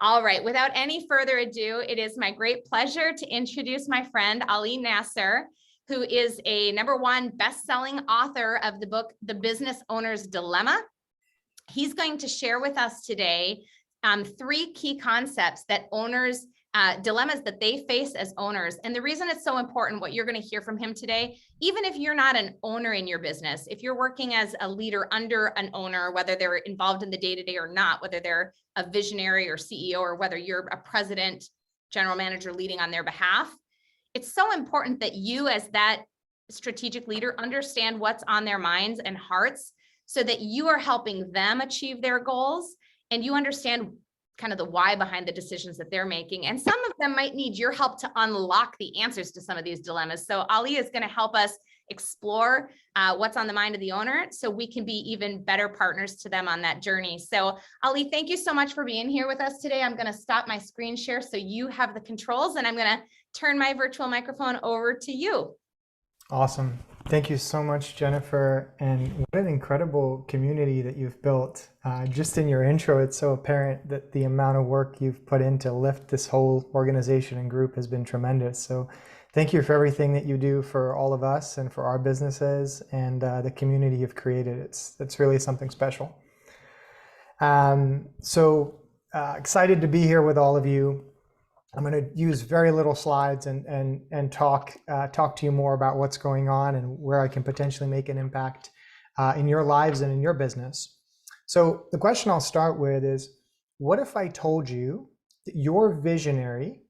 All right, without any further ado, it is my great pleasure to introduce my friend Ali Nasser, who is a #1 best-selling author of the book, The Business Owner's Dilemma. He's going to share with us today 3 key concepts that owners, dilemmas that they face as owners. And the reason it's so important, what you're going to hear from him today, even if you're not an owner in your business, if you're working as a leader under an owner, whether they're involved in the day-to-day or not, whether they're a visionary or CEO, or whether you're a president, general manager leading on their behalf, it's so important that you as that strategic leader understand what's on their minds and hearts so that you are helping them achieve their goals and you understand kind of the why behind the decisions that they're making. And some of them might need your help to unlock the answers to some of these dilemmas. So Ali is going to help us explore what's on the mind of the owner so we can be even better partners to them on that journey. So Ali, thank you so much for being here with us today. I'm going to stop my screen share so you have the controls, and I'm going to turn my virtual microphone over to you. Awesome. Thank you so much, Jennifer. And what an incredible community that you've built. Just in your intro, it's so apparent that the amount of work you've put in to lift this whole organization and group has been tremendous. So thank you for everything that you do for all of us and for our businesses and the community you've created. It's really something special. Excited to be here with all of you. I'm going to use very little slides and talk to you more about what's going on and where I can potentially make an impact in your lives and in your business. So the question I'll start with is, what if I told you that your visionary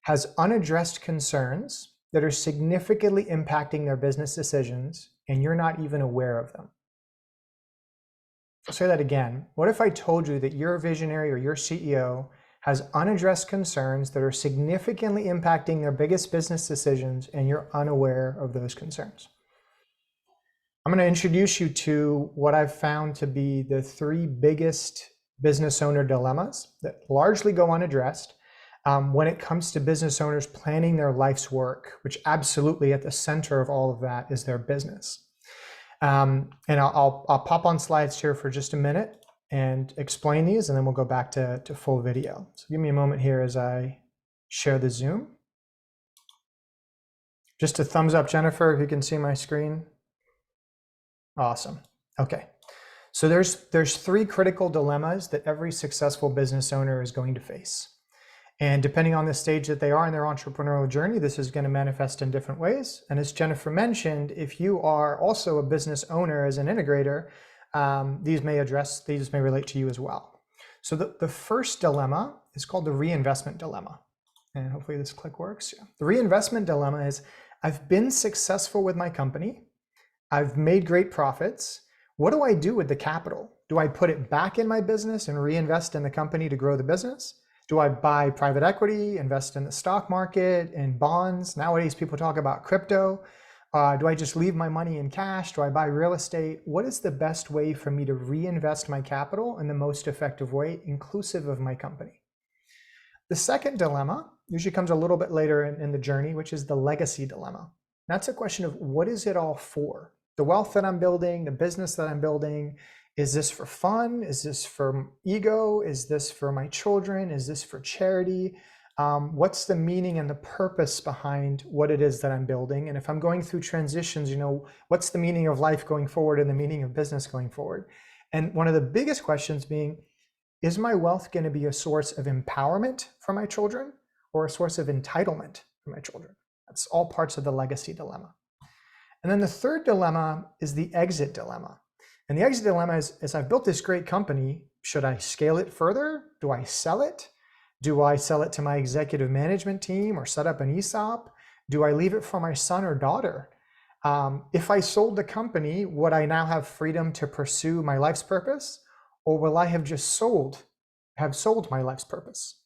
has unaddressed concerns that are significantly impacting their business decisions and you're not even aware of them? I'll say that again. What if I told you that your visionary or your CEO has unaddressed concerns that are significantly impacting their biggest business decisions and you're unaware of those concerns? I'm going to introduce you to what I've found to be the 3 biggest business owner dilemmas that largely go unaddressed when it comes to business owners planning their life's work, which absolutely at the center of all of that is their business. And I'll pop on slides here for just a minute and explain these, and then we'll go back to full video. So give me a moment here as I share the Zoom. Just a thumbs up, Jennifer, if you can see my screen. Awesome. Okay. So there's 3 critical dilemmas that every successful business owner is going to face. And depending on the stage that they are in their entrepreneurial journey, this is going to manifest in different ways. And as Jennifer mentioned, if you are also a business owner as an integrator, these may relate to you as well. So the first dilemma is called the reinvestment dilemma. And hopefully this click works. Yeah. The reinvestment dilemma is, I've been successful with my company. I've made great profits. What do I do with the capital? Do I put it back in my business and reinvest in the company to grow the business? Do I buy private equity, invest in the stock market, in bonds? Nowadays, people talk about crypto. Do I just leave my money in cash? Do I buy real estate? What is the best way for me to reinvest my capital in the most effective way, inclusive of my company? The second dilemma usually comes a little bit later in the journey, which is the legacy dilemma. That's a question of, what is it all for? The wealth that I'm building, the business that I'm building, is this for fun? Is this for ego? Is this for my children? Is this for charity? What's the meaning and the purpose behind what it is that I'm building? And if I'm going through transitions, what's the meaning of life going forward and the meaning of business going forward? And one of the biggest questions being, is my wealth going to be a source of empowerment for my children or a source of entitlement for my children? That's all parts of the legacy dilemma. And then the third dilemma is the exit dilemma. And the exit dilemma is I've built this great company. Should I scale it further? Do I sell it? Do I sell it to my executive management team or set up an ESOP? Do I leave it for my son or daughter? If I sold the company, would I now have freedom to pursue my life's purpose? Or will I have just sold my life's purpose?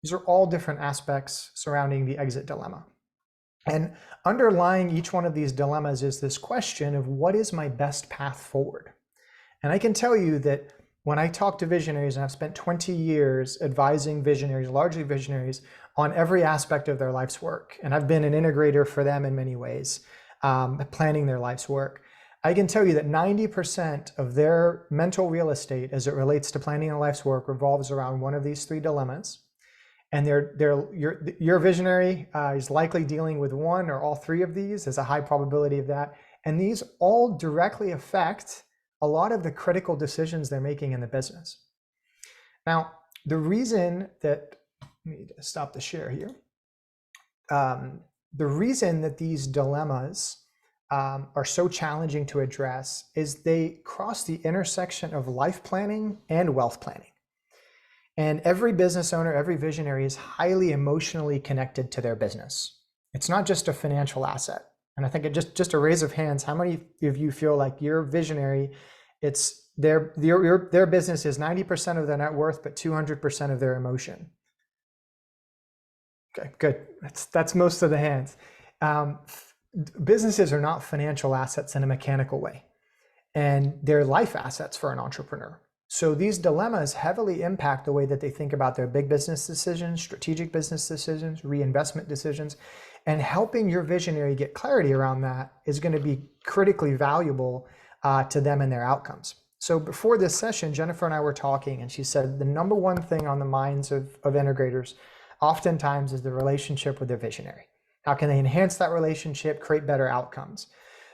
These are all different aspects surrounding the exit dilemma. And underlying each one of these dilemmas is this question of, what is my best path forward? And I can tell you that when I talk to visionaries, and I've spent 20 years advising visionaries, largely visionaries, on every aspect of their life's work, and I've been an integrator for them in many ways, planning their life's work. I can tell you that 90% of their mental real estate as it relates to planning a life's work revolves around one of these three dilemmas. And your visionary is likely dealing with one or all three of these. There's a high probability of that. And these all directly affect a lot of the critical decisions they're making in the business. Now, the reason that, let me stop the share here. The reason that these dilemmas are so challenging to address is they cross the intersection of life planning and wealth planning. And every business owner, every visionary is highly emotionally connected to their business. It's not just a financial asset. And I think it just a raise of hands, how many of you feel like your visionary, it's their business is 90% of their net worth, but 200% of their emotion? Okay, good. That's most of the hands. Businesses are not financial assets in a mechanical way, and they're life assets for an entrepreneur. So these dilemmas heavily impact the way that they think about their big business decisions, strategic business decisions, reinvestment decisions, and helping your visionary get clarity around that is going to be critically valuable to them and their outcomes. So before this session, Jennifer and I were talking, and she said the number one thing on the minds of integrators oftentimes is the relationship with their visionary. How can they enhance that relationship, create better outcomes?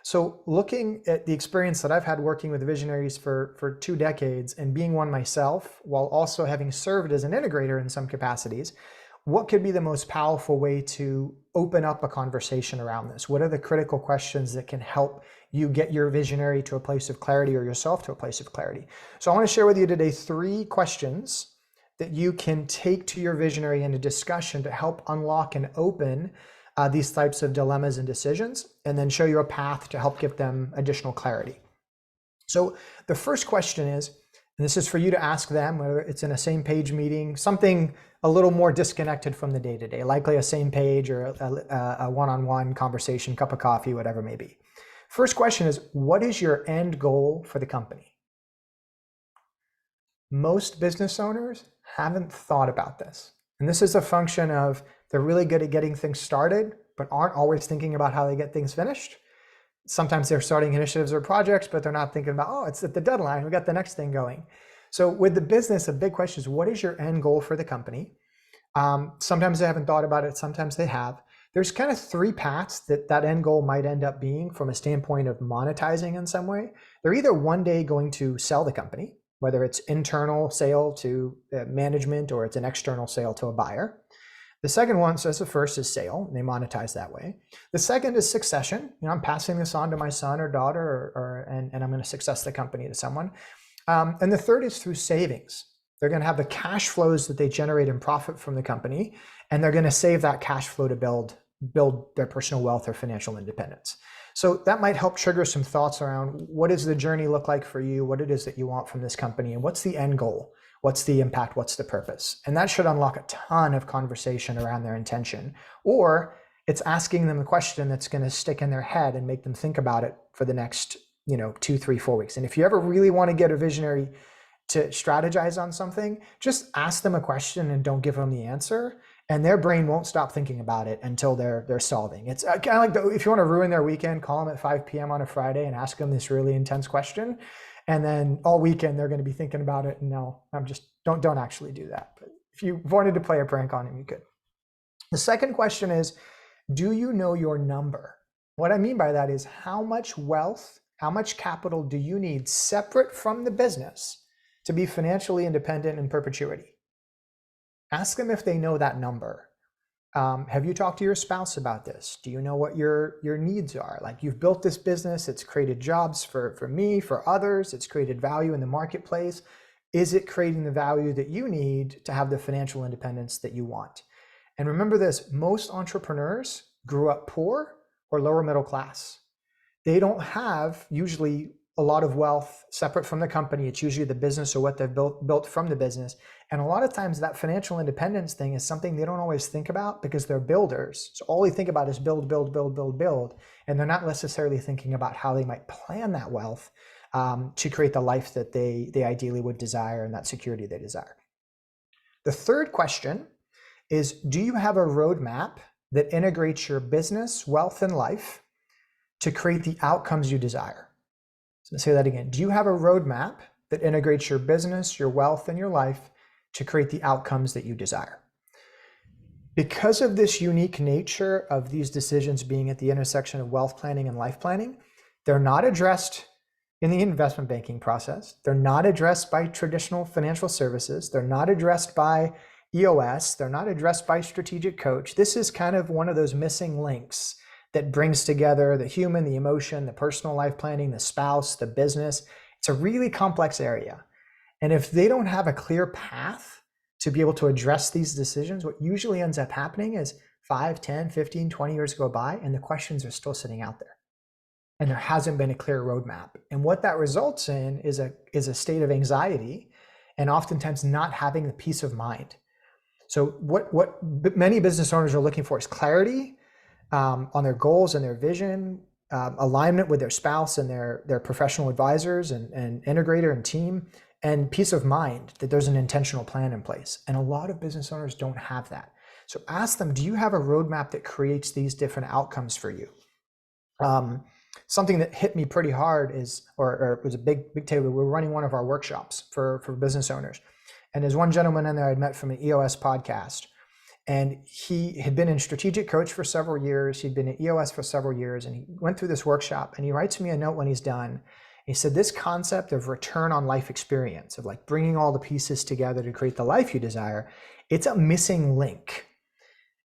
So looking at the experience that I've had working with visionaries for 2 decades and being one myself, while also having served as an integrator in some capacities, what could be the most powerful way to open up a conversation around this? What are the critical questions that can help you get your visionary to a place of clarity or yourself to a place of clarity? So I want to share with you today 3 questions that you can take to your visionary in a discussion to help unlock and open these types of dilemmas and decisions, and then show you a path to help give them additional clarity. So the first question is, and this is for you to ask them, whether it's in a same page meeting, something a little more disconnected from the day-to-day, likely a same page or a one-on-one conversation, cup of coffee, whatever it may be. First question is, what is your end goal for the company? Most business owners haven't thought about this. And this is a function of they're really good at getting things started, but aren't always thinking about how they get things finished. Sometimes they're starting initiatives or projects, but they're not thinking about, oh, it's at the deadline, we got the next thing going. So with the business, a big question is, what is your end goal for the company? Sometimes they haven't thought about it, sometimes they have. There's kind of 3 paths that end goal might end up being from a standpoint of monetizing in some way. They're either one day going to sell the company, whether it's internal sale to management or it's an external sale to a buyer. The second one, so that's the first, is sale, and they monetize that way. The second is succession. I'm passing this on to my son or daughter, and I'm going to success the company to someone. And the third is through savings. They're going to have the cash flows that they generate in profit from the company, and they're going to save that cash flow to build their personal wealth or financial independence. So that might help trigger some thoughts around what does the journey look like for you, what it is that you want from this company, and what's the end goal? What's the impact? What's the purpose? And that should unlock a ton of conversation around their intention. Or it's asking them a question that's going to stick in their head and make them think about it for the next 2, 3, 4 weeks. And if you ever really want to get a visionary to strategize on something, just ask them a question and don't give them the answer. And their brain won't stop thinking about it until they're solving. It's kind of like if you want to ruin their weekend, call them at 5 p.m. on a Friday and ask them this really intense question. And then all weekend they're going to be thinking about it. And no, don't actually do that. But if you wanted to play a prank on them, you could. The second question is, do you know your number? What I mean by that is, how much wealth, how much capital do you need separate from the business to be financially independent in perpetuity? Ask them if they know that number. Have you talked to your spouse about this? Do you know what your needs are? Like, you've built this business, it's created jobs for me, for others, it's created value in the marketplace. Is it creating the value that you need to have the financial independence that you want? And remember this, most entrepreneurs grew up poor or lower middle class. They don't have usually a lot of wealth separate from the company. It's usually the business or what they've built from the business. And a lot of times that financial independence thing is something they don't always think about because they're builders. So all they think about is build. And they're not necessarily thinking about how they might plan that wealth to create the life that they ideally would desire and that security they desire. The third question is, do you have a roadmap that integrates your business, wealth, and life to create the outcomes you desire? So let's say that again. Do you have a roadmap that integrates your business, your wealth, and your life to create the outcomes that you desire? Because of this unique nature of these decisions being at the intersection of wealth planning and life planning, they're not addressed in the investment banking process. They're not addressed by traditional financial services. They're not addressed by EOS. They're not addressed by strategic coach. This is kind of one of those missing links that brings together the human, the emotion, the personal life planning, the spouse, the business. It's a really complex area. And if they don't have a clear path to be able to address these decisions, what usually ends up happening is 5, 10, 15, 20 years go by and the questions are still sitting out there. And there hasn't been a clear roadmap. And what that results in is a state of anxiety and oftentimes not having the peace of mind. So what many business owners are looking for is clarity on their goals and their vision, alignment with their spouse and their professional advisors and integrator and team, and peace of mind that there's an intentional plan in place. And a lot of business owners don't have that. So ask them, do you have a roadmap that creates these different outcomes for you? Something that hit me pretty hard is, or was a big takeaway. We were running one of our workshops for business owners. And there's one gentleman in there I'd met from an EOS podcast. And he had been in strategic coach for several years. He'd been at EOS for several years. And he went through this workshop and he writes me a note when he's done. He said, this concept of return on life experience, of like bringing all the pieces together to create the life you desire, it's a missing link.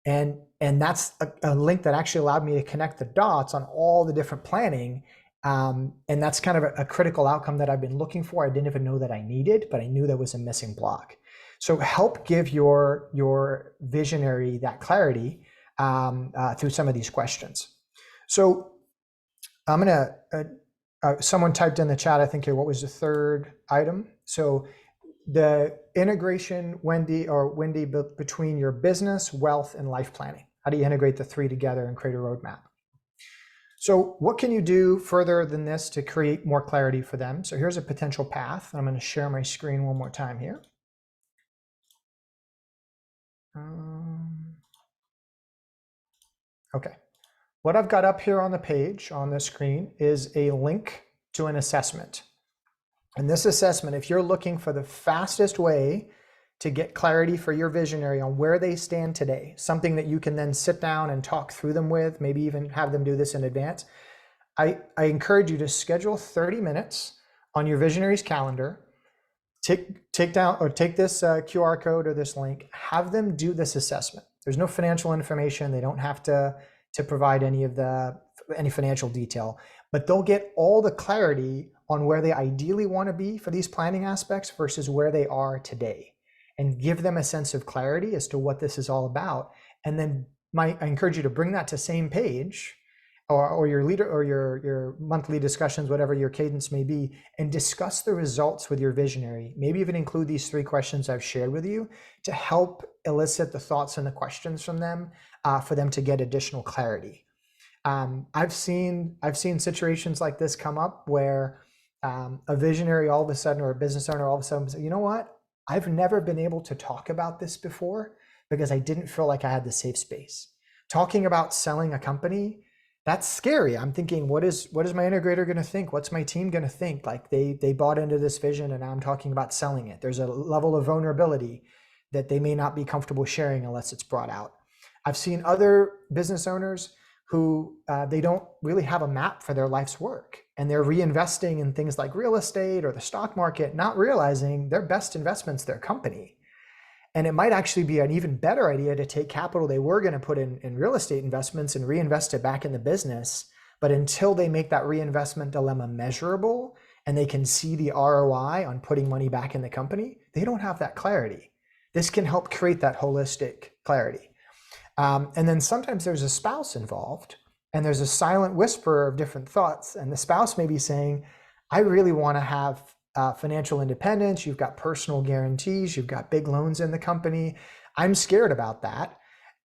And that's a link that actually allowed me to connect the dots on all the different planning. And that's kind of a critical outcome that I've been looking for. I didn't even know that I needed, but I knew there was a missing block. So help give your visionary that clarity through some of these questions. So I'm gonna, someone typed in the chat, I think here, what was the third item? So the integration, Wendy, between your business, wealth, and life planning. How do you integrate the three together and create a roadmap? So what can you do further than this to create more clarity for them? So here's a potential path. I'm going to share my screen one more time here. Okay. What I've got up here on the page, on the screen, is a link to an assessment. And this assessment, if you're looking for the fastest way to get clarity for your visionary on where they stand today, something that you can then sit down and talk through them with, maybe even have them do this in advance, I encourage you to schedule 30 minutes on your visionary's calendar, take this QR code or this link, have them do this assessment. There's no financial information. They don't have to provide any financial detail, but they'll get all the clarity on where they ideally want to be for these planning aspects versus where they are today, and give them a sense of clarity as to what this is all about. And then I encourage you to bring that to same page or your leader or your monthly discussions, whatever your cadence may be, and discuss the results with your visionary. Maybe even include these 3 questions I've shared with you to help elicit the thoughts and the questions from them for them to get additional clarity. I've seen situations like this come up where a visionary all of a sudden, or a business owner all of a sudden say, you know what? I've never been able to talk about this before because I didn't feel like I had the safe space. Talking about selling a company, that's scary. I'm thinking, what is my integrator going to think? What's my team going to think? Like they bought into this vision and now I'm talking about selling it. There's a level of vulnerability that they may not be comfortable sharing unless it's brought out. I've seen other business owners who they don't really have a map for their life's work, and they're reinvesting in things like real estate or the stock market, not realizing their best investment's their company. And it might actually be an even better idea to take capital they were going to put in real estate investments and reinvest it back in the business. But until they make that reinvestment dilemma measurable and they can see the ROI on putting money back in the company, they don't have that clarity. This can help create that holistic clarity. And then sometimes there's a spouse involved and there's a silent whisper of different thoughts. And the spouse may be saying, I really want to have financial independence. You've got personal guarantees. You've got big loans in the company. I'm scared about that.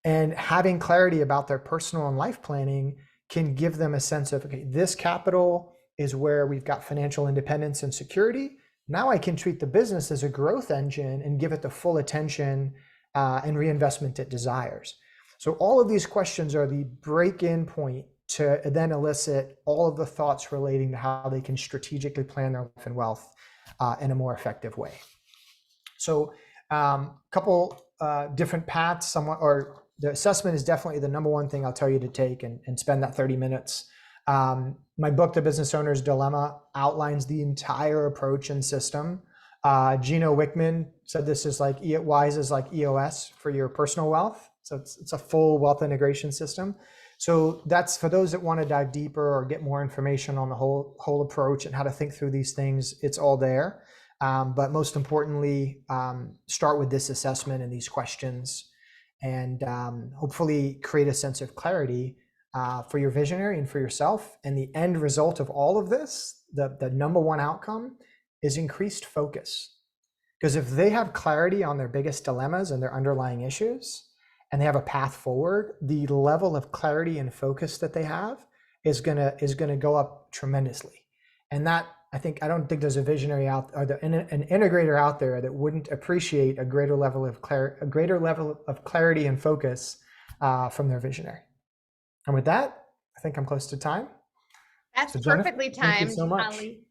And having clarity about their personal and life planning can give them a sense of, okay, this capital is where we've got financial independence and security. Now I can treat the business as a growth engine and give it the full attention and reinvestment it desires. So all of these questions are the break-in point to then elicit all of the thoughts relating to how they can strategically plan their life and wealth in a more effective way. So couple different paths, or the assessment is definitely the number one thing I'll tell you to take and spend that 30 minutes. My book, The Business Owner's Dilemma, outlines the entire approach and system. Gino Wickman said this is like WISE is like EOS for your personal wealth. So it's a full wealth integration system. So that's for those that want to dive deeper or get more information on the whole approach and how to think through these things. It's all there. But most importantly, start with this assessment and these questions, and hopefully create a sense of clarity for your visionary and for yourself. And the end result of all of this, the number one outcome, is increased focus. Because if they have clarity on their biggest dilemmas and their underlying issues, and they have a path forward, the level of clarity and focus that they have is gonna go up tremendously. And that, I don't think there's a visionary out, or an integrator out there that wouldn't appreciate a greater level of clarity and focus from their visionary. And with that, I think I'm close to time. That's so Jennifer, perfectly timed. thank you so much. Ali.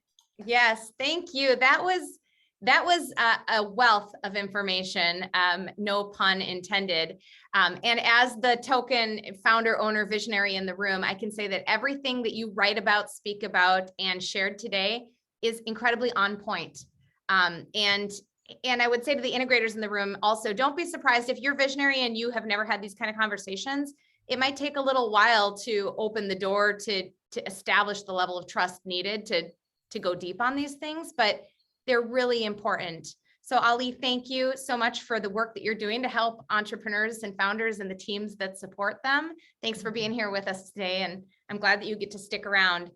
Yes, thank you. That was a wealth of information, no pun intended. And as the token founder, owner, visionary in the room, I can say that everything that you write about, speak about, and shared today is incredibly on point. And I would say to the integrators in the room also, don't be surprised if you're visionary and you have never had these kind of conversations. It might take a little while to open the door to establish the level of trust needed to go deep on these things, but they're really important. So Ali, thank you so much for the work that you're doing to help entrepreneurs and founders and the teams that support them. Thanks for being here with us today. And I'm glad that you get to stick around.